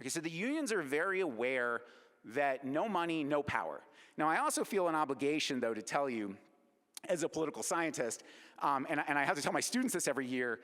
Okay, so the unions are very aware that no money, no power. Now, I also feel an obligation, though, to tell you, as a political scientist, and I have to tell my students this every year,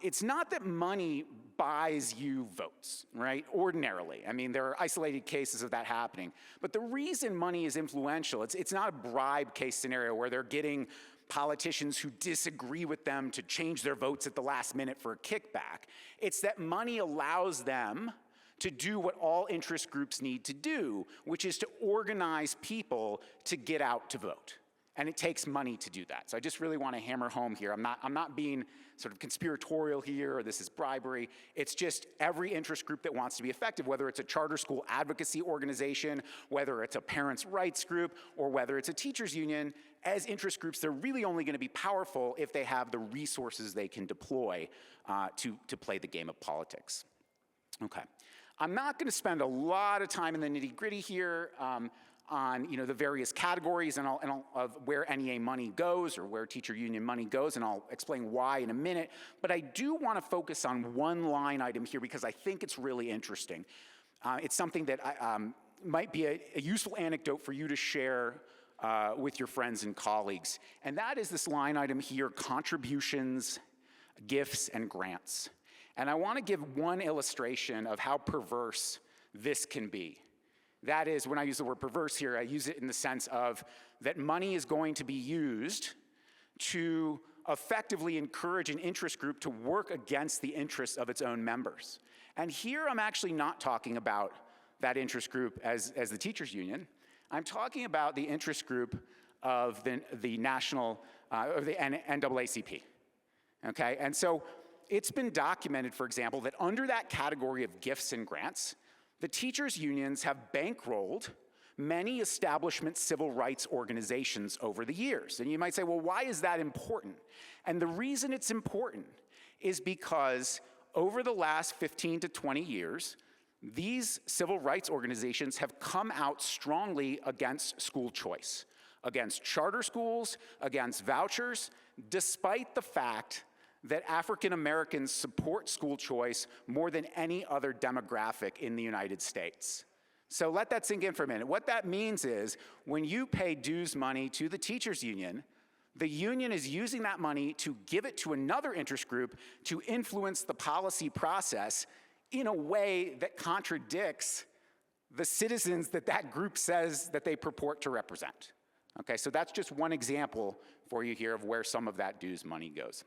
it's not that money buys you votes, right, ordinarily. I mean, there are isolated cases of that happening. But the reason money is influential, it's not a bribe case scenario where they're getting politicians who disagree with them to change their votes at the last minute for a kickback. It's that money allows them to do what all interest groups need to do, which is to organize people to get out to vote. And it takes money to do that. So I just really want to hammer home here. I'm not being sort of conspiratorial here, or this is bribery. It's just every interest group that wants to be effective, whether it's a charter school advocacy organization, whether it's a parents' rights group, or whether it's a teachers' union, as interest groups, they're really only going to be powerful if they have the resources they can deploy to play the game of politics. Okay. I'm not going to spend a lot of time in the nitty-gritty here on the various categories of where NEA money goes or where teacher union money goes, and I'll explain why in a minute. But I do want to focus on one line item here because I think it's really interesting. It's something that might be a useful anecdote for you to share with your friends and colleagues. And that is this line item here, contributions, gifts, and grants. And I want to give one illustration of how perverse this can be. That is, when I use the word perverse here, I use it in the sense of that money is going to be used to effectively encourage an interest group to work against the interests of its own members. And here I'm actually not talking about that interest group as the teachers union. I'm talking about the interest group of the national, or the NAACP, okay? And so it's been documented, for example, that under that category of gifts and grants, the teachers' unions have bankrolled many establishment civil rights organizations over the years. And you might say, well, why is that important? And the reason it's important is because over the last 15 to 20 years, these civil rights organizations have come out strongly against school choice, against charter schools, against vouchers, despite the fact that African Americans support school choice more than any other demographic in the United States. So let that sink in for a minute. What that means is when you pay dues money to the teachers union, the union is using that money to give it to another interest group to influence the policy process in a way that contradicts the citizens that that group says that they purport to represent. Okay, so that's just one example for you here of where some of that dues money goes.